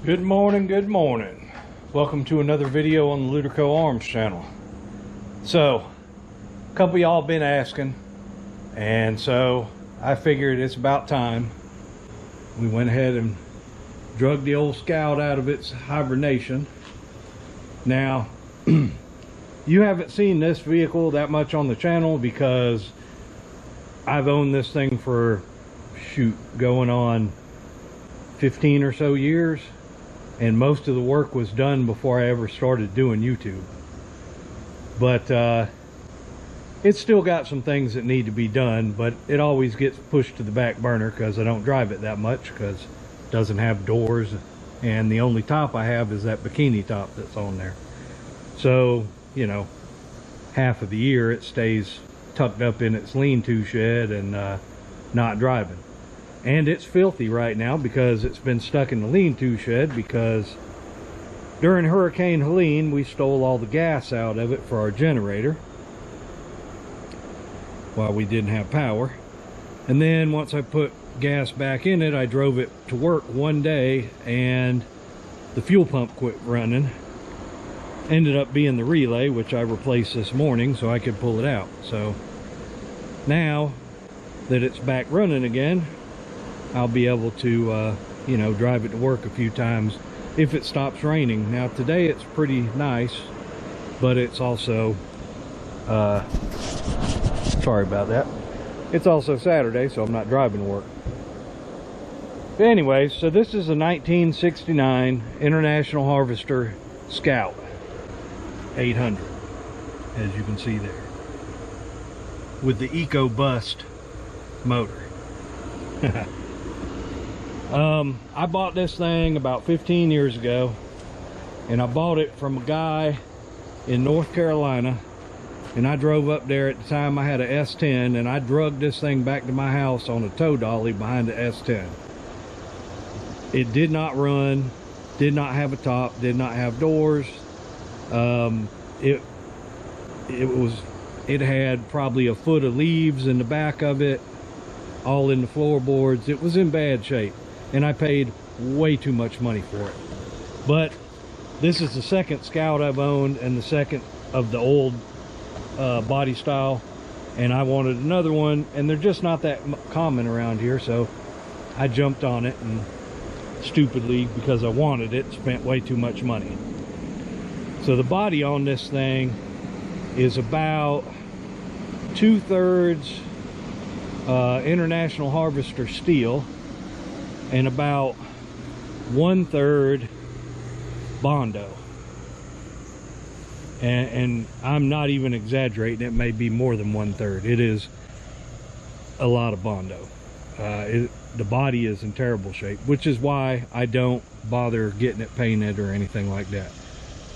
Good morning, good morning. Welcome to another video on the Luderco Arms channel. So, a couple of y'all been asking, and so I figured it's about time. We went ahead and drug the old Scout out of its hibernation. Now, you haven't seen this vehicle that much on the channel because I've owned this thing for, going on 15 or so years. And most of the work was done before I ever started doing YouTube. But it's still got some things that need to be done, but it always gets pushed to the back burner because I don't drive it that much because it doesn't have doors, and the only top I have is that bikini top that's on there. So, you know, half of the year it stays tucked up in its lean-to shed and not driving. And it's filthy right now because it's been stuck in the lean-to shed because during Hurricane Helene we stole all the gas out of it for our generator while we didn't have power. And then once I put gas back in it, I drove it to work one day and the fuel pump quit running. Ended up being the relay, which I replaced this morning so I could pull it out. So now that it's back running again, I'll be able to, you know, drive it to work a few times if it stops raining. Now today it's pretty nice, but it's also, sorry about that. It's also Saturday, so I'm not driving to work. But anyway, so this is a 1969 International Harvester Scout 800, as you can see there, with the EcoBoost motor. I bought this thing about 15 years ago, and I bought it from a guy in North Carolina, and I drove up there. At the time I had a S10, and I drugged this thing back to my house on a tow dolly behind the S10. It did not run, did not have a top, did not have doors. It had probably a foot of leaves in the back of it, all in the floorboards. It was in bad shape, and I paid way too much money for it. But this is the second Scout I've owned and the second of the old body style, and I wanted another one, and they're just not that common around here, so I jumped on it and stupidly, because I wanted it, spent way too much money. So the body on this thing is about 2/3 International Harvester steel and about 1/3 Bondo, and I'm not even exaggerating. It may be more than 1/3. It is a lot of Bondo. The body is in terrible shape, which is why I don't bother getting it painted or anything like that.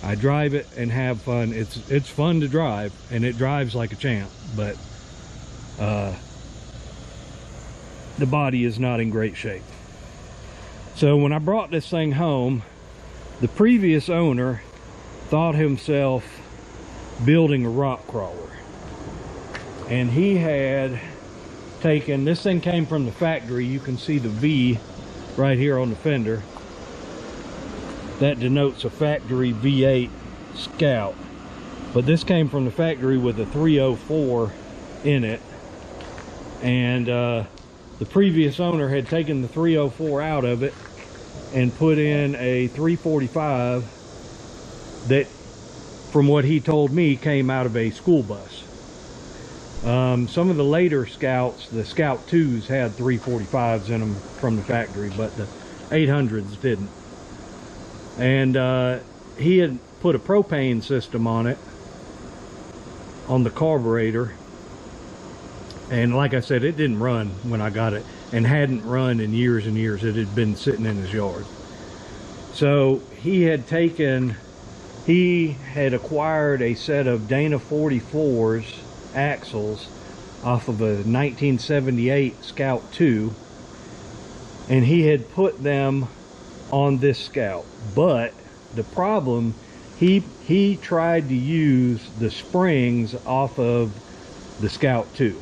I drive it and have fun. It's fun to drive, and it drives like a champ, but the body is not in great shape. So when I brought this thing home, the previous owner thought himself building a rock crawler, and he had taken, this thing came from the factory. You can see the V right here on the fender. That denotes a factory V8 Scout, but this came from the factory with a 304 in it, and the previous owner had taken the 304 out of it and put in a 345 that, from what he told me, came out of a school bus. Some of the later Scouts, the Scout 2s, had 345s in them from the factory, but the 800s didn't. And he had put a propane system on it, on the carburetor, and like I said, it didn't run when I got it, and hadn't run in years and years. It had been sitting in his yard. So he had acquired a set of Dana 44s axles off of a 1978 Scout 2, and he had put them on this Scout. But the problem, he tried to use the springs off of the Scout 2,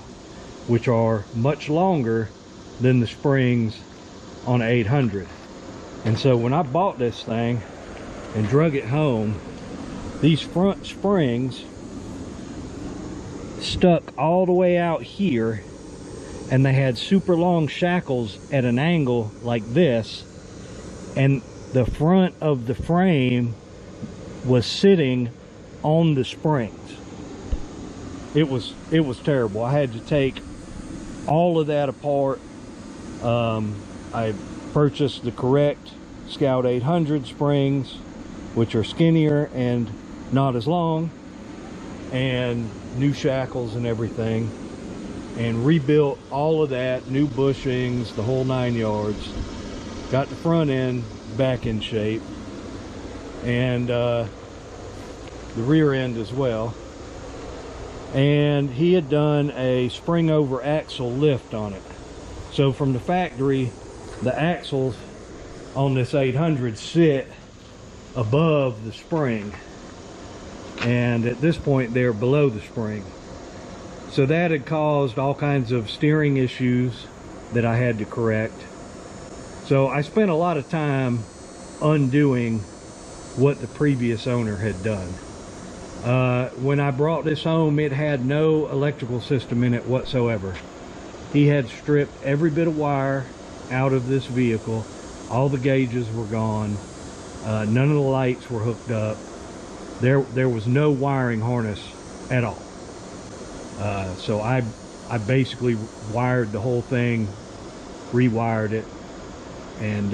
which are much longer than the springs on an 800. And so when I bought this thing and drug it home, these front springs stuck all the way out here, and they had super long shackles at an angle like this, and the front of the frame was sitting on the springs. It was terrible. I had to take all of that apart. I purchased the correct Scout 800 springs, which are skinnier and not as long, and new shackles and everything, and rebuilt all of that, new bushings, the whole 9 yards. Got the front end back in shape, and the rear end as well. And he had done a spring over axle lift on it. So from the factory, the axles on this 800 sit above the spring, and at this point they're below the spring. So that had caused all kinds of steering issues that I had to correct. So I spent a lot of time undoing what the previous owner had done. When I brought this home, it had no electrical system in it whatsoever. He had stripped every bit of wire out of this vehicle. All the gauges were gone. None of the lights were hooked up. There was no wiring harness at all. So I basically wired the whole thing, rewired it, and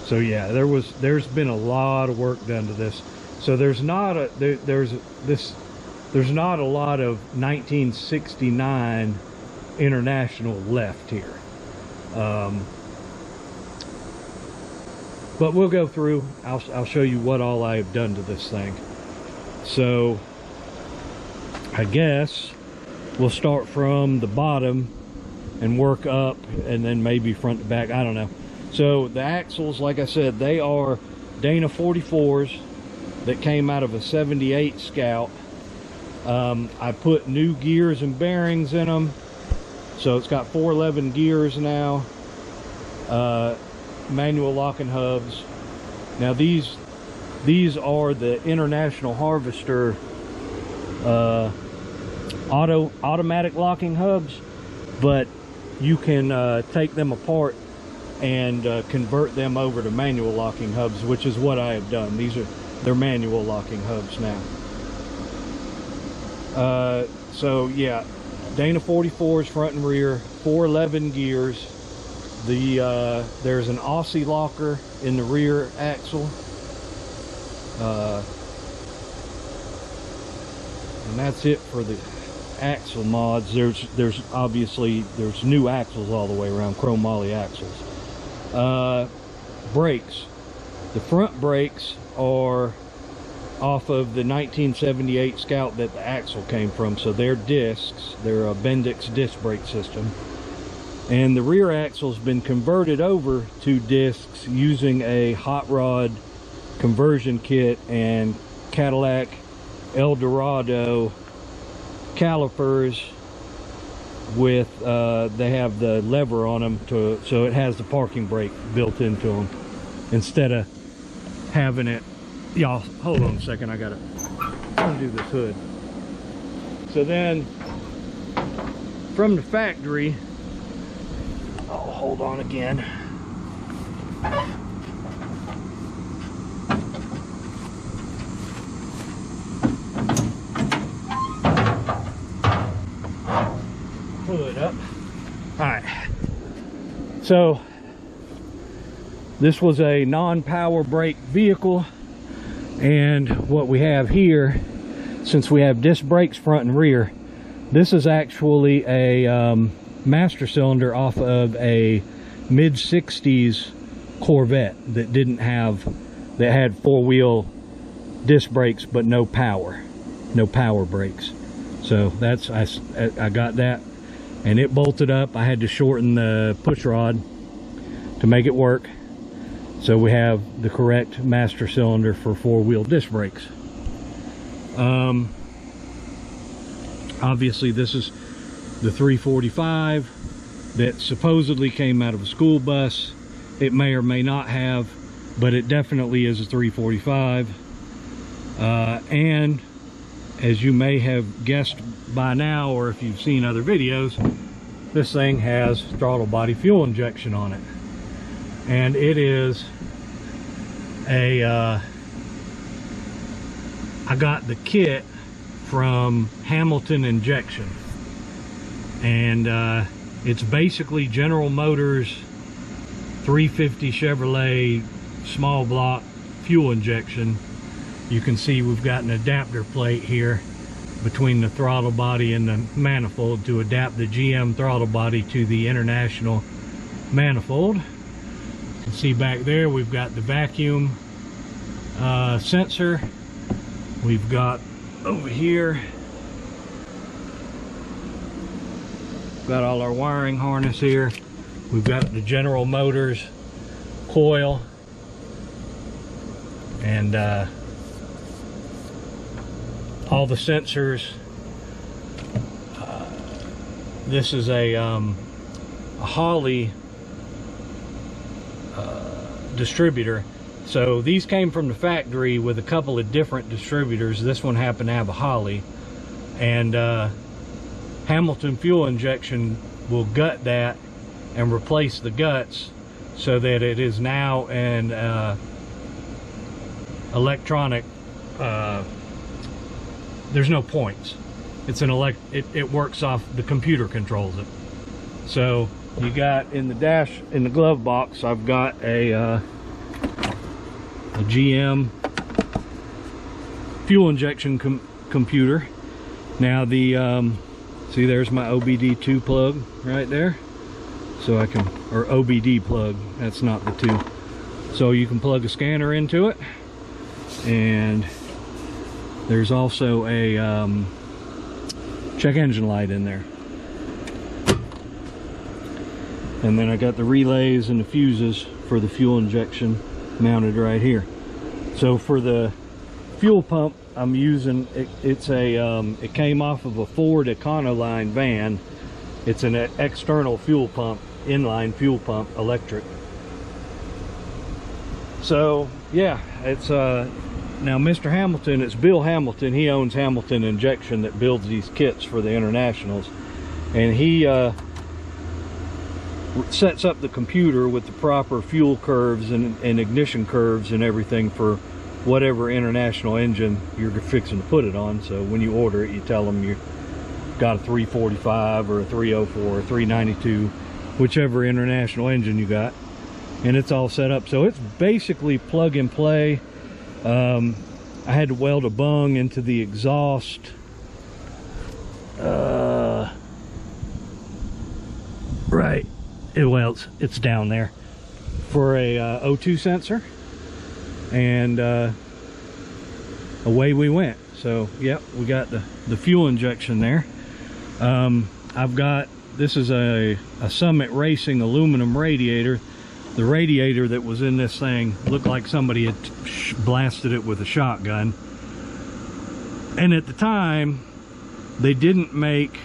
so yeah, there's been a lot of work done to this. So there's not a lot of 1969 International left here. But we'll go through. I'll show you what all I have done to this thing. So I guess we'll start from the bottom and work up, and then maybe front to back, I don't know. So the axles, like I said, they are Dana 44s that came out of a 78 Scout. I put new gears and bearings in them, so it's got 411 gears now. Manual locking hubs. Now these are the International Harvester automatic locking hubs, but you can take them apart and convert them over to manual locking hubs, which is what I have done. They're manual locking hubs now. So yeah, Dana 44s front and rear, 411 gears. There's an Aussie locker in the rear axle, and that's it for the axle mods. There's obviously new axles all the way around, chrome moly axles. Brakes. The front brakes are off of the 1978 Scout that the axle came from, so they're discs. They're a Bendix disc brake system. And the rear axle's been converted over to discs using a hot rod conversion kit and Cadillac Eldorado calipers with they have the lever on them so it has the parking brake built into them instead of having it. Y'all hold on a second, I gotta undo this hood. So then from the factory, oh, hold on again. Hood up. All right. So this was a non-power brake vehicle, and what we have here, since we have disc brakes front and rear, this is actually a master cylinder off of a mid-60s Corvette that had four-wheel disc brakes but no power brakes. So that's I got that, and it bolted up. I had to shorten the push rod to make it work. So we have the correct master cylinder for four-wheel disc brakes. Obviously this is the 345 that supposedly came out of a school bus. It may or may not have, but it definitely is a 345. And as you may have guessed by now, or if you've seen other videos, this thing has throttle body fuel injection on it. And it is a I got the kit from Hamilton Injection, and it's basically General Motors 350 Chevrolet small block fuel injection. You can see we've got an adapter plate here between the throttle body and the manifold to adapt the GM throttle body to the International manifold. You can see back there we've got the vacuum sensor. We've got over here, got all our wiring harness here. We've got the General Motors coil, and all the sensors. This is a Holley distributor. So these came from the factory with a couple of different distributors. This one happened to have a Holley, and Hamilton Fuel Injection will gut that and replace the guts so that it is now an electronic, there's no points. It's an it works off, the computer controls it. So you got in the glove box, I've got a GM fuel injection computer. Now the see, there's my OBD2 plug right there, so I can, or OBD plug, that's not the 2. So you can plug a scanner into it, and there's also a check engine light in there. And then I got the relays and the fuses for the fuel injection mounted right here. So for the fuel pump I'm using, it's a it came off of a Ford Econoline van. It's an external fuel pump, inline fuel pump, electric. So yeah, it's now Mr. Hamilton, it's Bill Hamilton. He owns Hamilton Injection that builds these kits for the Internationals, and he sets up the computer with the proper fuel curves and ignition curves and everything for whatever International engine you're fixing to put it on. So when you order it, you tell them you got a 345 or a 304 or 392, whichever International engine you got, and it's all set up. So it's basically plug and play. I had to weld a bung into the exhaust. Right, it's down there for a O2 sensor, and away we went. So yep, we got the fuel injection there. I've got, this is a Summit Racing aluminum radiator. The radiator that was in this thing looked like somebody had blasted it with a shotgun. And at the time, they didn't make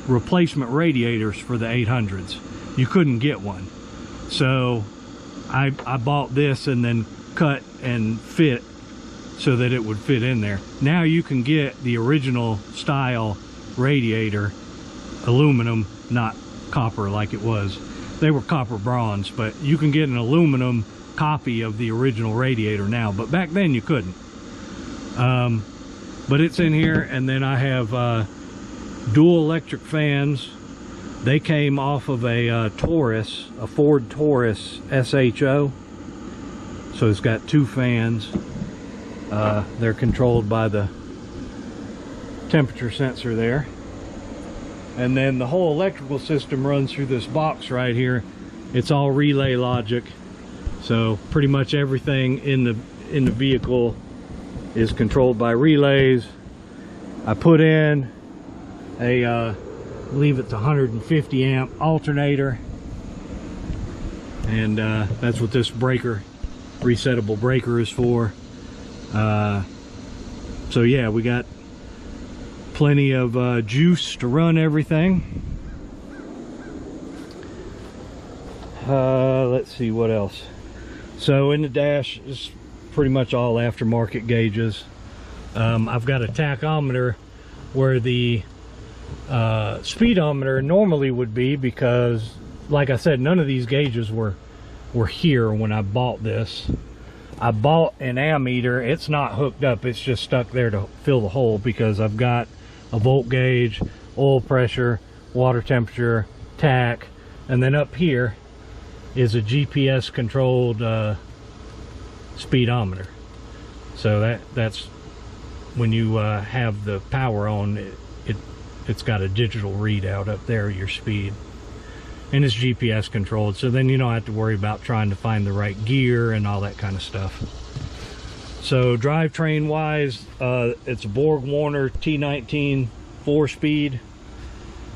replacement radiators for the 800s. You couldn't get one. So I bought this and then cut and fit so that it would fit in there. Now you can get the original style radiator, aluminum, not copper like it was. They were copper bronze, but you can get an aluminum copy of the original radiator now, but back then you couldn't. But it's in here, and then I have dual electric fans. They came off of a Taurus, a Ford Taurus SHO. So it's got 2 fans. They're controlled by the temperature sensor there. And then the whole electrical system runs through this box right here. It's all relay logic. So pretty much everything in the vehicle is controlled by relays. I put in a I believe it's 150 amp alternator, and that's what this breaker, resettable breaker, is for. So yeah, we got plenty of juice to run everything. Let's see what else. So in the dash is pretty much all aftermarket gauges. I've got a tachometer where the speedometer normally would be, because like I said, none of these gauges were here when I bought this. I bought an ammeter. It's not hooked up, it's just stuck there to fill the hole, because I've got a volt gauge, oil pressure, water temperature, tach, and then up here is a GPS controlled speedometer. So that's when you have the power on, it's got a digital readout up there, your speed, and it's GPS controlled, so then you don't have to worry about trying to find the right gear and all that kind of stuff. So drivetrain wise, it's a Borg Warner T19 4-speed,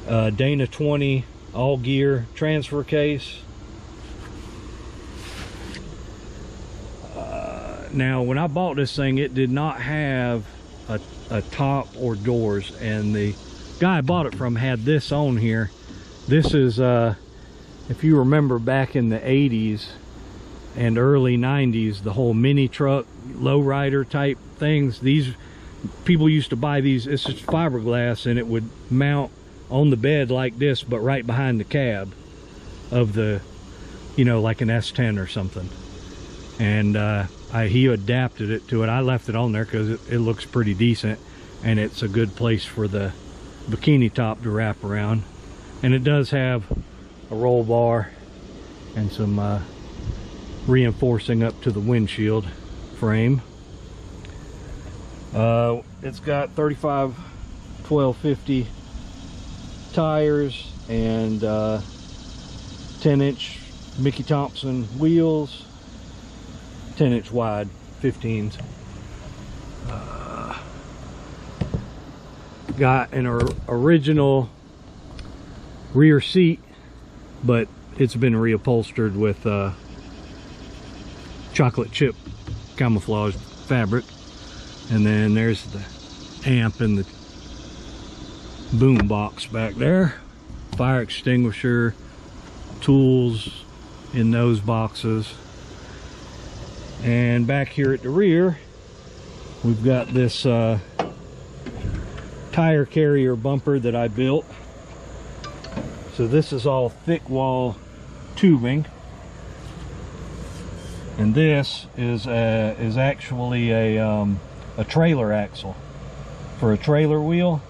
Dana 20 all gear transfer case. Now when I bought this thing, it did not have a top or doors, and the guy I bought it from had this on here. This is if you remember back in the 80s and early 90s, the whole mini truck lowrider type things, these people used to buy these. It's just fiberglass, and it would mount on the bed like this, but right behind the cab of the, you know, like an S10 or something. And he adapted it to it. I left it on there because it looks pretty decent, and it's a good place for the bikini top to wrap around. And it does have a roll bar and some reinforcing up to the windshield frame. It's got 35 1250 tires and 10-inch Mickey Thompson wheels, 10-inch wide 15s. Got an original rear seat, but it's been reupholstered with chocolate chip camouflage fabric. And then there's the amp and the boom box back there, fire extinguisher, tools in those boxes. And back here at the rear, we've got this tire carrier bumper that I built. So this is all thick wall tubing, and this is actually a trailer axle for a trailer wheel,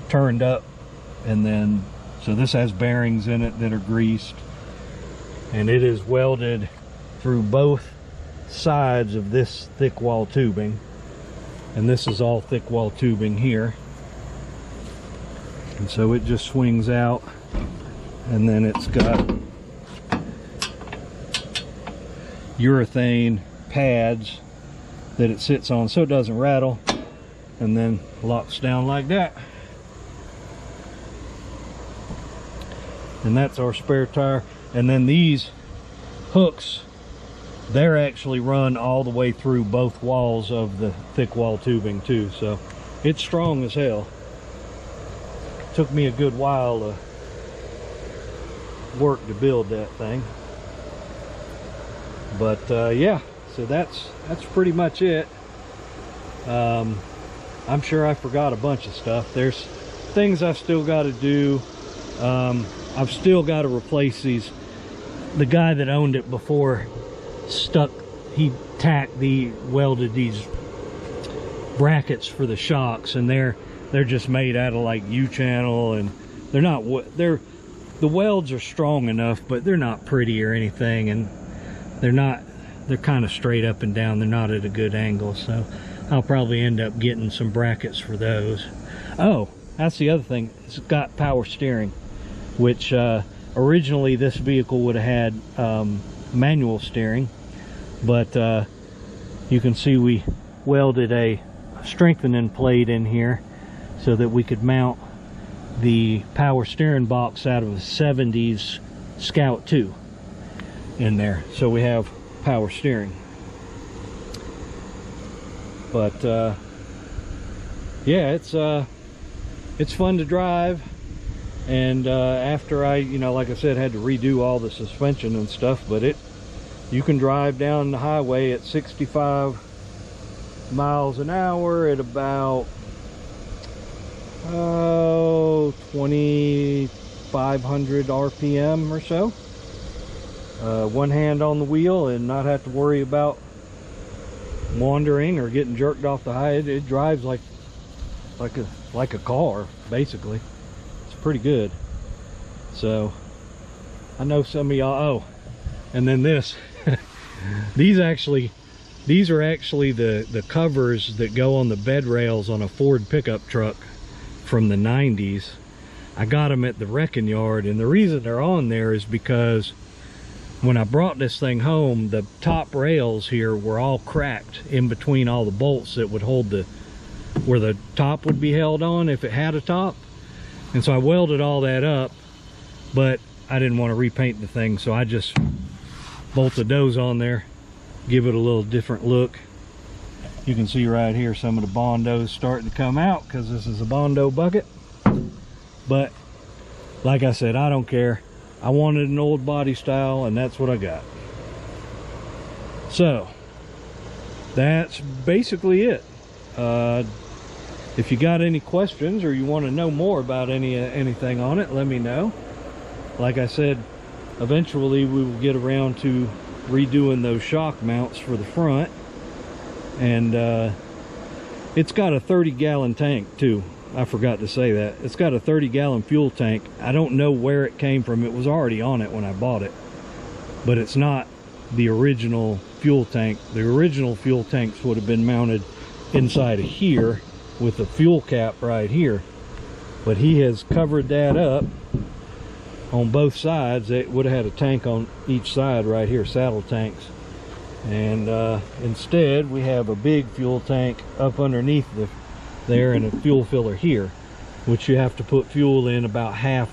turned up. And then so this has bearings in it that are greased, and it is welded through both sides of this thick wall tubing, and this is all thick wall tubing here. And so it just swings out, and then it's got urethane pads that it sits on so it doesn't rattle, and then locks down like that. And that's our spare tire. And then these hooks, they're actually run all the way through both walls of the thick wall tubing too, so it's strong as hell. Took me a good while to work to build that thing, but yeah, so that's pretty much it. I'm sure I forgot a bunch of stuff. There's things I've still got to do. I've still got to replace these. The guy that owned it before he welded these brackets for the shocks, and they're just made out of like U-channel, and the welds are strong enough, but they're not pretty or anything, and they're kind of straight up and down. They're not at a good angle, so I'll probably end up getting some brackets for those. Oh, that's the other thing. It's got power steering, which originally this vehicle would have had manual steering, but you can see we welded a strengthening plate in here so that we could mount the power steering box out of a 70s Scout 2 in there, so we have power steering. But yeah, it's fun to drive. And after I, like I said, had to redo all the suspension and stuff, but you can drive down the highway at 65 miles an hour at about 2,500 RPM or so. One hand on the wheel and not have to worry about wandering or getting jerked off the highway. It drives like a car, basically. It's pretty good. So I know some of y'all. Oh, and then this these are actually the covers that go on the bed rails on a Ford pickup truck from the 90s. I got them at the wrecking yard, and the reason they're on there is because when I brought this thing home, the top rails here were all cracked in between all the bolts that would hold where the top would be held on if it had a top. And so I welded all that up, but I didn't want to repaint the thing, so I just bolted those on there, give it a little different look. You can see right here some of the Bondos starting to come out because this is a Bondo bucket. But like I said, I don't care. I wanted an old body style, and that's what I got. So that's basically it. If you got any questions or you want to know more about anything on it, let me know. Like I said, eventually we will get around to redoing those shock mounts for the front. And it's got a 30-gallon tank too. I forgot to say that. It's got a 30-gallon fuel tank. I don't know where it came from. It was already on it when I bought it, but it's not the original fuel tank. The original fuel tanks would have been mounted inside of here with the fuel cap right here, but he has covered that up on both sides. It would have had a tank on each side right here, saddle tanks, and instead we have a big fuel tank up underneath there and a fuel filler here, which you have to put fuel in about half.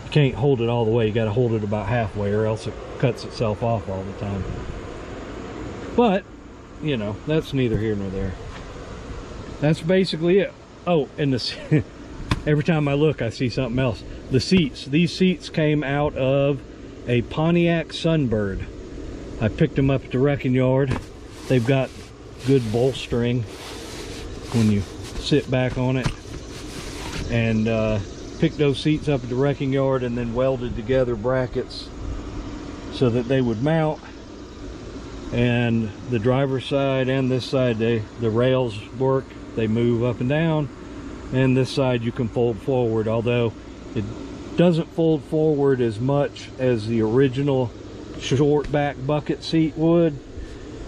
You can't hold it all the way, you got to hold it about halfway, or else it cuts itself off all the time. But that's neither here nor there. That's basically it. Oh, and every time I look I see something else. The seats, these seats came out of a Pontiac Sunbird. I picked them up at the wrecking yard. They've got good bolstering when you sit back on it, and picked those seats up at the wrecking yard and then welded together brackets so that they would mount. And the driver's side and this side, the rails work, they move up and down, and this side you can fold forward, although it doesn't fold forward as much as the original short back bucket seat would.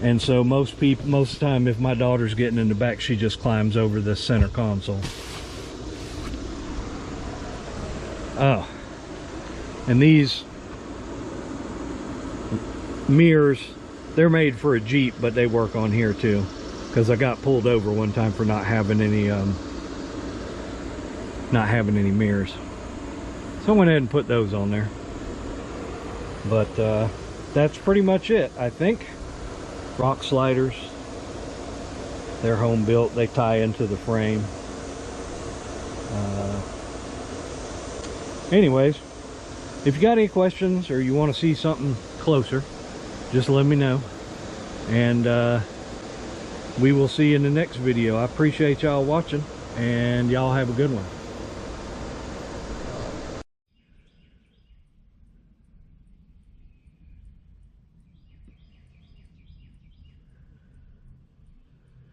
And so most of the time, if my daughter's getting in the back, she just climbs over the center console. Oh, and these mirrors, they're made for a Jeep, but they work on here too, because I got pulled over one time for not having any mirrors. So I went ahead and put those on there. But that's pretty much it, I think. Rock sliders, they're home built, they tie into the frame. Anyways, if you got any questions or you want to see something closer, just let me know, and we will see you in the next video. I appreciate y'all watching, and y'all have a good one.